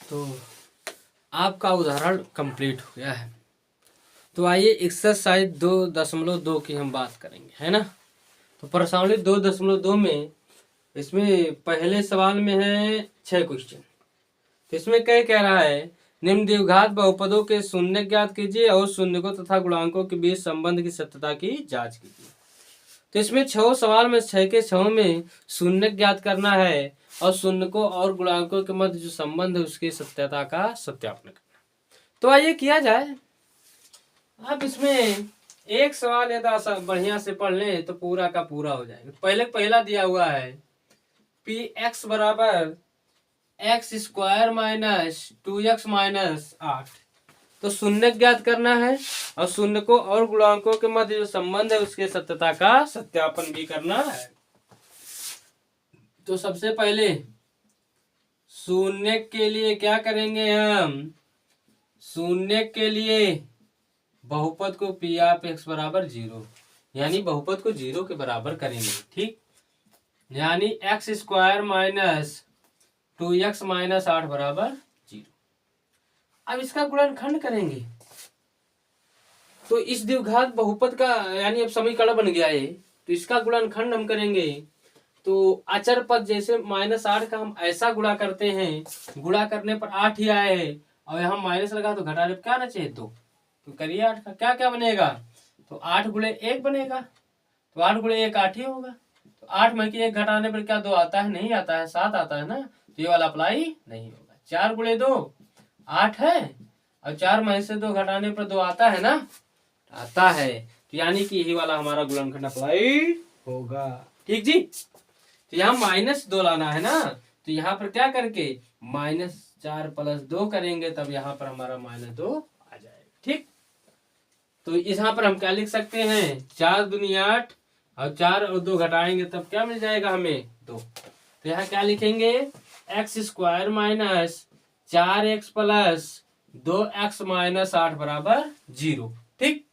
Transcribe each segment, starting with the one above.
तो आपका उदाहरण कंप्लीट हो गया है। तो आइए एक्सरसाइज 2.2 की हम बात करेंगे, है ना। तो प्रश्नावली 2.2 में इसमें पहले सवाल में है 6 क्वेश्चन। तो इसमें कह रहा है निम्न द्विघात बहुपदों के शून्य ज्ञात कीजिए और शून्यकों तथा गुणांकों के बीच संबंध की सत्यता की जांच कीजिए। तो इसमें 6 सवाल में 6 के 6 में शून्य ज्ञात करना है और शून्यकों और गुणांकों के मध्य जो संबंध है उसकी सत्यता का सत्यापन करना। तो आइए किया जाए। अब इसमें एक सवाल यदि बढ़िया से पढ़ लें तो पूरा का पूरा हो जाएगा। पहला दिया हुआ है पी एक्स बराबर X square minus 2x minus 8। तो शून्य ज्ञात करना है और शून्य को और गुणांकों के मध्य जो संबंध है उसके सत्यता का सत्यापन भी करना है। तो सबसे पहले शून्य के लिए क्या करेंगे हम, शून्य के लिए बहुपद को पी ऑफ एक्स बराबर 0 यानी बहुपद को 0 के बराबर करेंगे, ठीक। यानी x square minus 2x minus 8 बराबर 0। अब इसका गुणनखंड करेंगे तो इस द्विघात बहुपद का यानी अब समीकरण बन गया है। तो इसका गुणनखंड हम करेंगे तो अचर पद जैसे -8 का हम ऐसा गुणा करते हैं, गुणा करने पर 8 ही आए हैं और यहाँ माइनस लगा तो घटाने पर क्या आना चाहिए 2। तो करिए 8 का क्या क्या बनेगा, तो 8 गुणे 1 बनेगा। तो 8 गुणे 1 8 ही होगा। तो 8 में कि 1 घटाने पर क्या 2 आता है, नहीं आता है, 7 आता है ना। तो ये वाला अप्लाई नहीं होगा। 4 गुणे 2 8 है और 4 में से 2 घटाने पर 2 आता है ना, आता है। तो यानी कि यही वाला हमारा गुणनखंड अप्लाई होगा, ठीक जी। तो यहाँ -2 लाना है ना, तो यहाँ पर क्या करके -4 + 2 करेंगे तब यहाँ पर हमारा -2 आ जाएगा, ठीक। तो यहाँ पर हम क्या लिख सकते हैं 4 दूनी 8 और 4 और 2 घटाएंगे तब क्या मिल जाएगा हमें 2। तो यहाँ क्या लिखेंगे x square minus 4x plus 2x minus 8 बराबर 0, ठीक।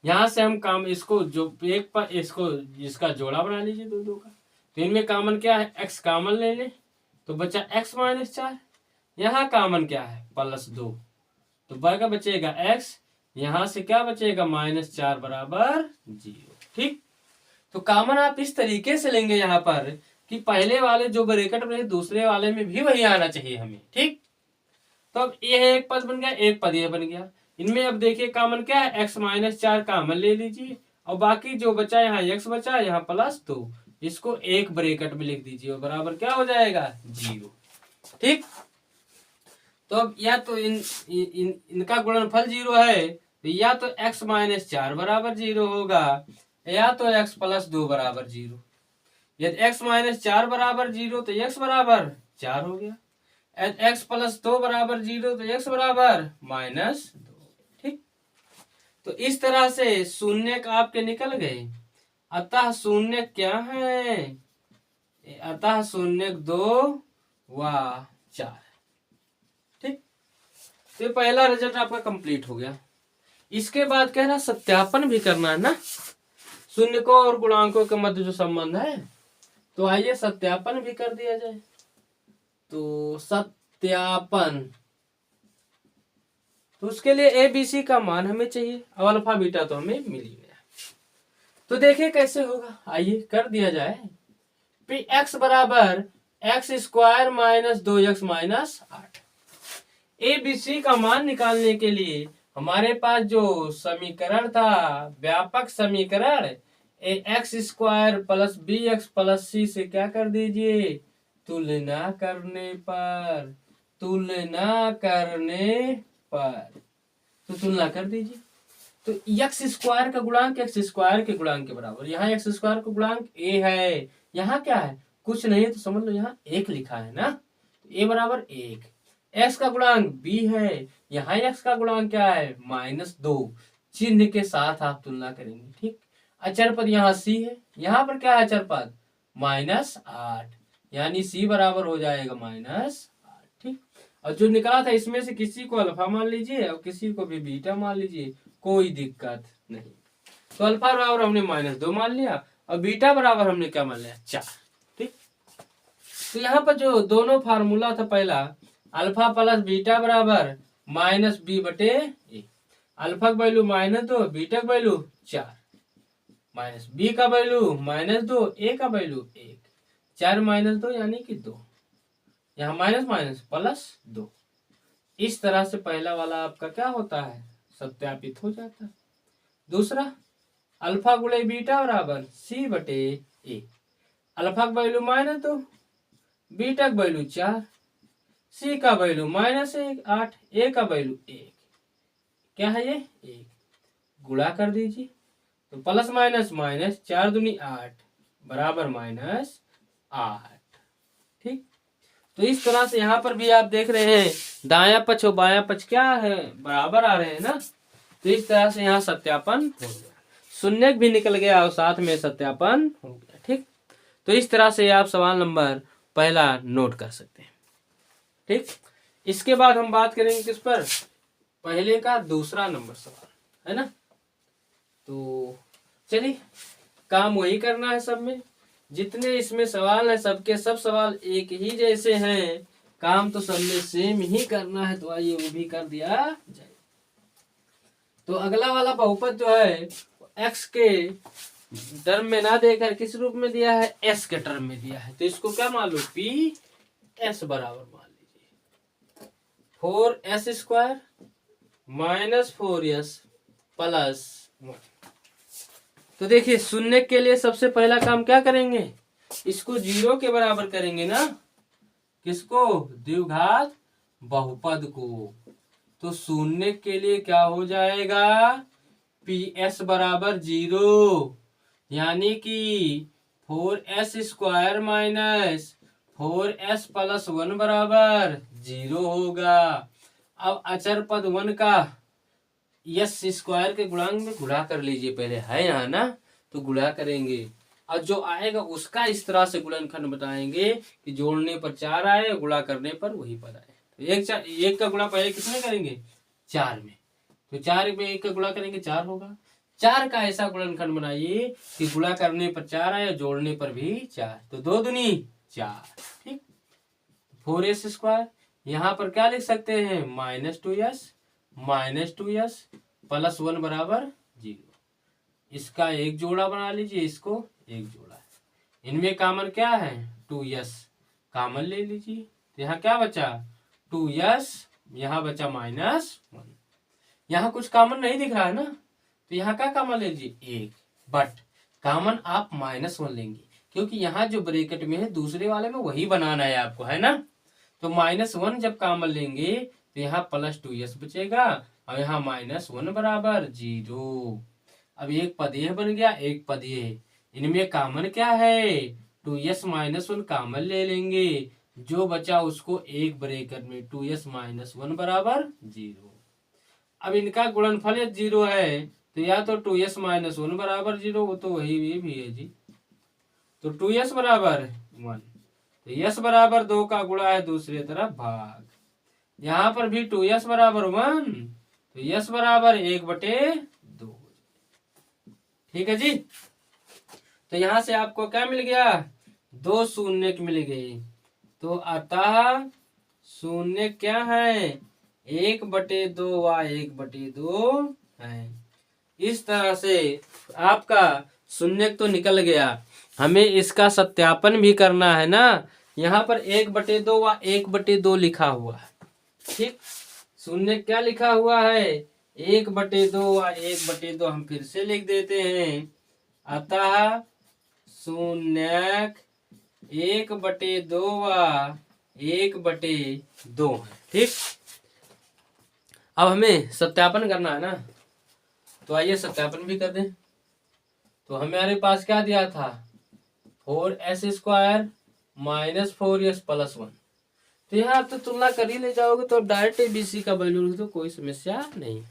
यहाँ से हम काम इसको जो एक पर इसको इसका जोड़ा बना लीजिए दो का। तो इनमें कॉमन क्या है, x कॉमन ले ले तो बचा x माइनस 4। यहाँ कॉमन क्या है +2 तो बचा बचेगा x, यहाँ से क्या बचेगा -4 बराबर 0, ठीक। तो कॉमन आप इस तरीके से लेंगे यहाँ पर कि पहले वाले जो ब्रैकेट में दूसरे वाले में भी वही आना चाहिए हमें, ठीक। तो अब ये एक पद बन गया, एक पद ये बन गया। इनमें अब देखिए कॉमन क्या है x -4 कॉमन ले लीजिए और बाकी जो बचा यहाँ x बचा यहाँ +2 इसको एक ब्रैकेट में लिख दीजिए और बराबर क्या हो जाएगा 0, ठीक। तो अब या तो इनका गुणनफल 0 है तो या तो x -4 बराबर 0 होगा या तो x +2 बराबर 0। यदि x -4 बराबर 0 तो x बराबर 4 हो गया, यदि x +2 बराबर 0 तो x बराबर -2, ठीक। तो इस तरह से शून्य आपके निकल गए। अतः शून्य क्या है, अतः शून्य 2 व 4, ठीक। तो पहला रिजल्ट आपका कंप्लीट हो गया। इसके बाद कह रहा सत्यापन भी करना है ना, शून्यकों और गुणांकों के मध्य जो संबंध है। तो आइए सत्यापन भी कर दिया जाए। तो सत्यापन, तो उसके लिए ए बी सी का मान हमें चाहिए और अल्फा बीटा तो हमें मिल ही गया। तो देखिए कैसे होगा, आइए कर दिया जाए। पी एक्स बराबर X square minus 2x minus 8। A B C का मान निकालने के लिए हमारे पास जो समीकरण था व्यापक समीकरण x square plus b x plus c से क्या कर दीजिए, तुलना करने पर तो तुलना कर दीजिए। तो एक्स स्क्वायर का गुणांक एक्स स्क्वायर के गुणांक के बराबर, यहाँ एक्स स्क्वायर का गुणांक ए है, यहाँ क्या है कुछ नहीं तो समझ लो यहाँ 1 लिखा है ना, तो ए बराबर 1। एक्स का गुणांक बी है, यहाँ एक्स का गुणांक क्या है -2, चिन्ह के साथ आप तुलना करेंगे, ठीक। अचर पद यहाँ सी है, यहाँ पर क्या है अचर पद -8 यानी सी बराबर हो जाएगा -8, ठीक। और जो निकला था इसमें से किसी को अल्फा मान लीजिए और किसी को भी बीटा मान लीजिए, कोई दिक्कत नहीं। तो अल्फा बराबर हमने -2 मान लिया और बीटा बराबर हमने क्या मान लिया 4, ठीक। तो यहाँ पर जो दोनों फार्मूला था पहला अल्फा प्लस बीटा बराबर माइनस बी बटे ए। अल्फा का वैल्यू -2, बीटा का वैल्यू 4, माइनस बी का वैल्यू -2, ए का वैल्यू 1, 4 - 2 यानी कि 2, यहाँ माइनस माइनस प्लस 2। इस तरह से पहला वाला आपका क्या होता है, सत्यापित हो जाता है। दूसरा, अल्फा गुणे बीटा बराबर सी बटे ए। अल्फा का वैल्यू -2, बीटा का वैल्यू 4, सी का वैल्यू -1, 8, ए का वैल्यू 1, क्या है ये 1, गुणा कर दीजिए तो प्लस माइनस माइनस 4 दूनी 8 बराबर -8। ठीक, तो इस तरह से यहाँ पर भी आप देख रहे हैं दायां पक्ष और बायां पक्ष क्या है, बराबर आ रहे हैं ना। तो इस तरह से यहाँ सत्यापन हो गया, शून्य भी निकल गया और साथ में सत्यापन हो गया। ठीक, तो इस तरह से आप सवाल नंबर पहला नोट कर सकते हैं। ठीक, इसके बाद हम बात करेंगे किस पर, पहले का दूसरा नंबर सवाल है ना। तो चलिए, काम वही करना है सब में, जितने इसमें सवाल है सबके सब सवाल एक ही जैसे हैं, काम तो सब में सेम ही करना है। तो आइए वो भी कर दिया जाए। तो अगला वाला बहुपद जो है एक्स के टर्म में ना देकर किस रूप में दिया है, एस के टर्म में दिया है। तो इसको क्या मान लो, पी एस बराबर मान लीजिए 4s² - 4s + 1। तो देखिए, शून्य के लिए सबसे पहला काम क्या करेंगे, इसको 0 के बराबर करेंगे ना, किसको, द्विघात बहुपद को। तो शून्य के लिए क्या हो जाएगा, PS बराबर 0, यानी कि 4s² - 4s + 1 बराबर 0 होगा। अब अचर पद 1 का s² के गुणांक में गुणा कर लीजिए, पहले है यहाँ ना, तो गुणा करेंगे और जो आएगा उसका इस तरह से गुणनखंड बताएंगे कि जोड़ने पर 4 आए, गुणा करने पर वही पद आए। तो एक का गुणा पहले किसमें करेंगे, 4 में, तो 4 में 1 का गुणा करेंगे 4 होगा। 4 का ऐसा गुणनखंड बनाइए कि गुणा करने पर 4 आए, जोड़ने पर भी 4, तो 2 दूनी 4। ठीक, 4s², यहाँ पर क्या लिख सकते हैं, -2s + 1 बराबर 0। इसका एक जोड़ा बना लीजिए, इसको एक जोड़ा, इनमें कॉमन क्या है, 2s कॉमन ले लीजिए। तो यहाँ क्या बचा, 2s, यहाँ बचा -1। यहाँ कुछ कॉमन नहीं दिख रहा है ना, तो यहाँ क्या कॉमन ले लीजिए, 1, बट कॉमन आप -1 लेंगे, क्योंकि यहाँ जो ब्रैकेट में है दूसरे वाले में वही बनाना है आपको, है ना। तो -1 जब कॉमन लेंगे तो यहाँ +2s बचेगा और यहाँ -1 बराबर 0। अब एक पद यह बन गया, एक पद ये, इनमें कॉमन क्या है, 2s - 1 कॉमन ले लेंगे, जो बचा उसको एक ब्रैकेट में 2s - 1 बराबर 0। अब इनका गुणनफल 0 है, तो या तो 2s - 1 बराबर 0, वो तो वही भी है जी। तो 2s बराबर 1, तो s बराबर 2 का गुणा है दूसरी तरफ भाग, यहाँ पर भी 2s बराबर 1, तो s बराबर 1/2। ठीक है जी। तो यहाँ से आपको क्या मिल गया, 2 शून्य मिल गए। तो अतः शून्य क्या है, 1/2 व 1/2 है। इस तरह से आपका शून्य तो निकल गया, हमें इसका सत्यापन भी करना है ना। यहाँ पर 1/2 व 1/2 लिखा हुआ है। ठीक, शून्य क्या लिखा हुआ है, 1/2 व 1/2 हम फिर से लिख देते हैं। अतः शून्य 1/2 व 1/2 है। ठीक, अब हमें सत्यापन करना है ना, तो आइए सत्यापन भी कर दें। तो हमारे पास क्या दिया था, 4s² - 4s + 1। तो यहाँ आप तो तुलना कर ही ले जाओगे, तो डायरेक्ट BC का वैल्यू लिख दो, कोई समस्या नहीं।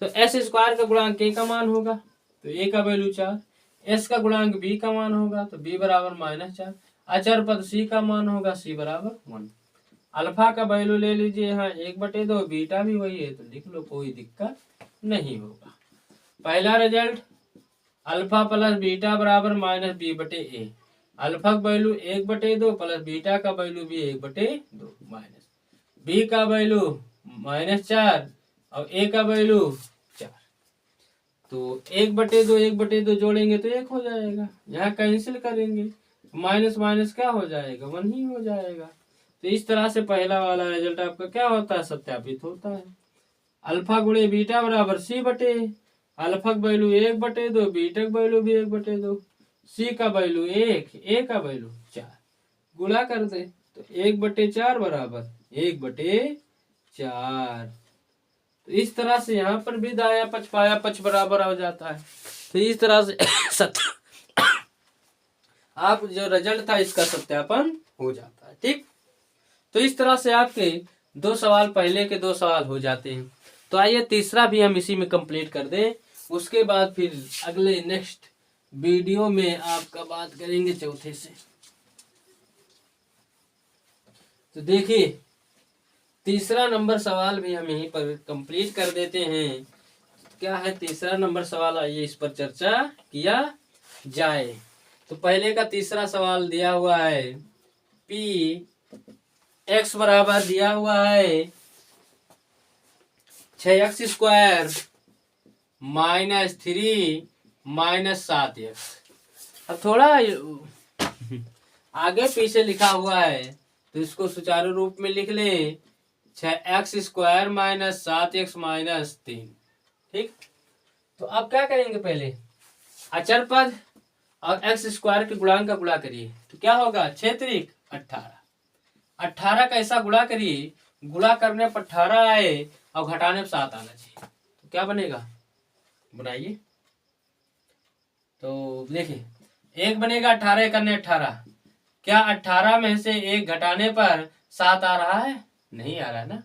तो s² का गुणांक a का मान होगा, तो a का वैल्यू 4, s का गुणांक b का मान होगा, तो b बराबर -4, अचर पद c का मान होगा, c बराबर 1। अल्फा का वैल्यू ले लीजिए यहाँ 1/2, बीटा भी वही है तो लिख लो, कोई दिक्कत नहीं होगा। पहला रिजल्ट, अल्फा प्लस बीटा बराबर -b/a। अल्फा का वैल्यू 1/2 प्लस बीटा का वैल्यू भी 1/2 माइनस बी का वैल्यू -4 और ए का वैल्यू 4। तो 1/2 जोड़ेंगे तो 1 हो जाएगा, यहाँ कैंसिल करेंगे माइनस माइनस क्या हो जाएगा, 1 ही हो जाएगा। तो इस तरह से पहला वाला रिजल्ट आपका क्या होता है, सत्यापित होता है। अल्फा गुणे बीटा बराबर सी बटे, अल्फा का वैल्यू 1/2, बीटा का वैल्यू भी 1/2, सी का वैल्यू 1, ए का वैल्यू 4, गुणा कर दे तो 1/4 बराबर 1/4। तो इस तरह से यहाँ पर भी दाया पक्ष बाया पक्ष बराबर हो जाता है। तो इस तरह से आप जो रिजल्ट था इसका सत्यापन हो जाता है। ठीक, तो इस तरह से आपके 2 सवाल, पहले के 2 सवाल हो जाते हैं। तो आइए तीसरा भी हम इसी में कंप्लीट कर दें, उसके बाद फिर अगले नेक्स्ट वीडियो में आपका बात करेंगे चौथे से। तो देखिए तीसरा नंबर सवाल भी हम यहीं पर कंप्लीट कर देते हैं। क्या है तीसरा नंबर सवाल, आइए इस पर चर्चा किया जाए। तो पहले का तीसरा सवाल दिया हुआ है पी एक्स बराबर दिया हुआ है 6x² -3 -7x। अब थोड़ा आगे पीछे लिखा हुआ है तो इसको सुचारू रूप में लिख ले 6x² -7x -3। ठीक, तो अब क्या करेंगे, पहले अचर पद और x² के गुणांक का गुणा करिए तो क्या होगा 6 त्रिक 18। 18 का ऐसा गुणा करिए, गुणा करने पर 18 आए और घटाने पर 7 आना चाहिए, तो क्या बनेगा, बनाइए। तो देखिए 1 बनेगा 18 करने 18, क्या 18 में से 1 घटाने पर 7 आ रहा है, नहीं आ रहा है ना,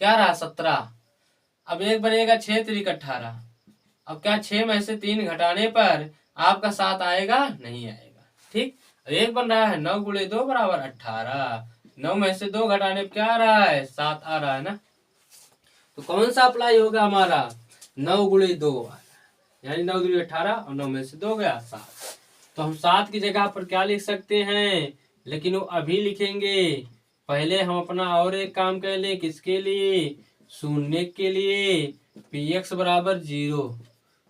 क्या रहा 17। अब 1 बनेगा 6 त्रिक 18, अब क्या 6 में से 3 घटाने पर आपका 7 आएगा, नहीं आएगा। ठीक, 1 बन रहा है 9 × 2 बराबर 18, 9 में से 2 घटाने पर क्या आ रहा है, 7 आ रहा है ना। तो कौन सा अप्लाई होगा हमारा, 9 × 2 यानी 9 × 18 और 9 में से 2 गया 7। तो हम 7 की जगह पर क्या लिख सकते हैं, लेकिन वो अभी लिखेंगे, पहले हम अपना और एक काम कर ले, किसके लिए, शून्य के लिए, px बराबर 0,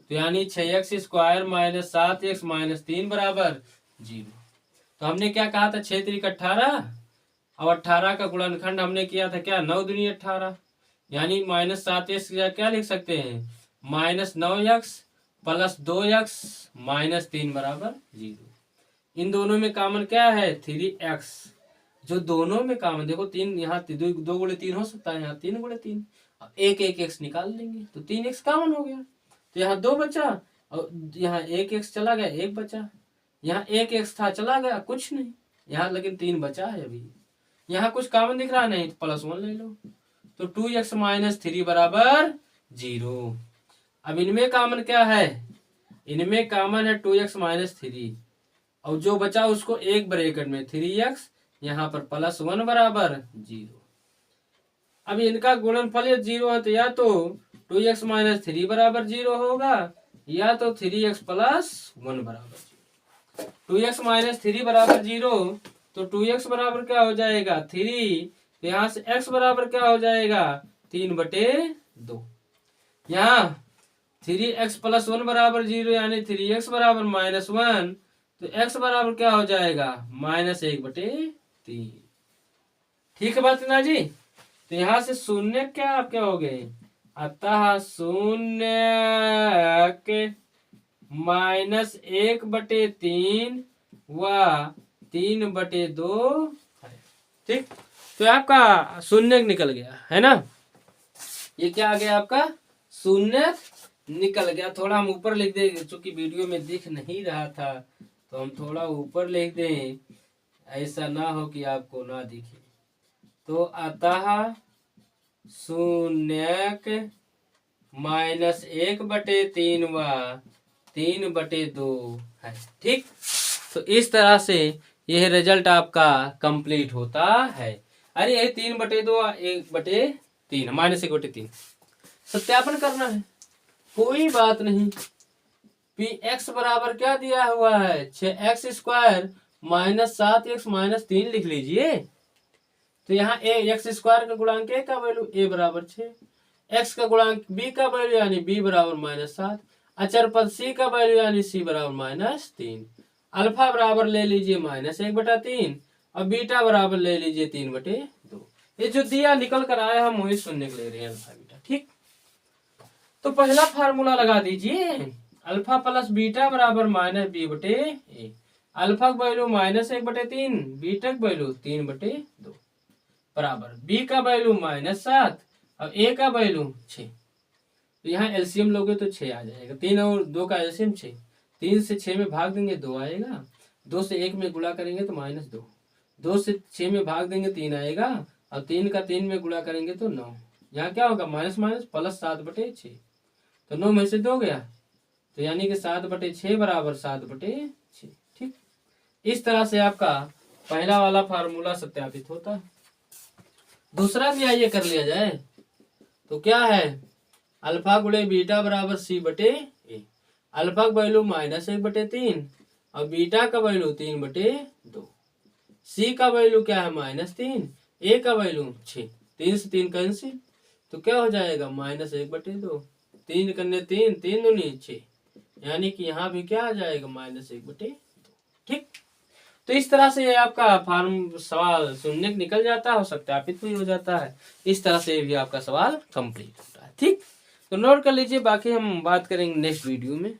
तो यानी 6x² -7x -3 बराबर 0। तो हमने क्या कहा था, 6 त्रिक 18 और 18 का गुणनखंड हमने किया था क्या, 9 दूनी 18, यानी -7x क्या लिख सकते हैं, -9x + 2x -3 बराबर 0। इन दोनों में कॉमन क्या है, 3x, जो दोनों में कॉमन देखो 3, यहाँ 2 × 3 हो सकता है, यहाँ 3 × 3, अब 1 x निकाल लेंगे तो 3x कॉमन हो गया, तो यहाँ 2 बचा और यहाँ 1x चला गया, 1 बचा, यहाँ 1x था चला गया, कुछ नहीं, यहाँ लेकिन 3 बचा है अभी, यहाँ कुछ कॉमन दिख रहा नहीं तो +1 ले लो, तो 2x - 3 बराबर 0। अब इनमें कॉमन क्या है, इनमें कॉमन है 2x - 3 और जो बचा उसको एक ब्रैकेट में 3x, यहाँ पर +1 बराबर 0। अब इनका गुणनफल 0 है तो या तो 2x - 3 बराबर 0 होगा या तो 3x + 1 बराबर 0। 2x - 3 बराबर 0 तो 2x बराबर क्या हो जाएगा 3, तो यहाँ से x बराबर क्या हो जाएगा 3/2। यहाँ 3x + 1 बराबर 0 यानी 3x बराबर -1, तो x बराबर क्या हो जाएगा -1/3। ठीक है बात ना जी। तो यहाँ से शून्य क्या हो गए, अतः शून्य के -1/3 व 3/2 है। ठीक, तो आपका शून्य निकल गया है ना, ये क्या आ गया आपका शून्य निकल गया। थोड़ा हम ऊपर लिख देंगे क्योंकि वीडियो में दिख नहीं रहा था, तो हम थोड़ा ऊपर लिख दें, ऐसा ना हो कि आपको ना दिखे। तो अतः शून्य -1/3 व 3/2 है। ठीक, तो इस तरह से यह रिजल्ट आपका कंप्लीट होता है। अरे यही 3/2 1/3 -1/3 सत्यापन करना है, कोई बात नहीं। px बराबर क्या दिया हुआ है 6x² -7x -3 लिख लीजिए। तो यहाँ ए एक्स स्क्वायर का गुणांक ए का वैल्यू ए बराबर 6, एक्स का गुणांक बी का वैल्यू यानी बी बराबर -7, अचर पद सी का वैल्यू यानी सी बराबर -3, अल्फा बराबर ले लीजिए -1/3 और बीटा बराबर ले लीजिए 3/2। ये जो दिया निकल कर आया हम वही सुनने के ले रहे हैं अल्फा बीटा। ठीक, तो पहला फार्मूला लगा दीजिए, अल्फा प्लस बीटा बराबर -b/a, अल्फा का वैल्यू -1/3, बीटा का वैल्यू 3/2 बराबर बी का वैल्यू -7 और ए का वैल्यू 6। तो यहाँ एलसीएम लोगे तो 6 आ जाएगा, 3 और 2 का एलसीएम 6, 3 से 6 में भाग देंगे 2 आएगा, 2 से 1 में गुणा करेंगे तो -2, 2 से 6 में भाग देंगे 3 आएगा और 3 का 3 में गुणा करेंगे तो 9। यहाँ क्या होगा माइनस माइनस प्लस 7/6, तो 9 में से 2 गया, तो यानी कि 7/6 बराबर 7/6। ठीक, इस तरह से आपका पहला वाला फार्मूला सत्यापित होता है। दूसरा भी आइए कर लिया जाए, तो क्या है, अल्फा गुणे बीटा बराबर c/a, अल्फा का वैल्यू -1/3 और बीटा का वैल्यू 3/2, सी का वैल्यू क्या है -3, ए का वैल्यू 6, 3 से 3 कैंसिल, तो क्या हो जाएगा -1/2, 3 करने 3, 3 दूनी 6, यानी कि यहाँ भी क्या आ जाएगा -1/2। ठीक, तो इस तरह से आपका फार्म सवाल सुनने को निकल जाता है और सत्यापित भी हो जाता है। इस तरह से भी आपका सवाल कंप्लीट होता है। ठीक, तो नोट कर लीजिए, बाकी हम बात करेंगे नेक्स्ट वीडियो में।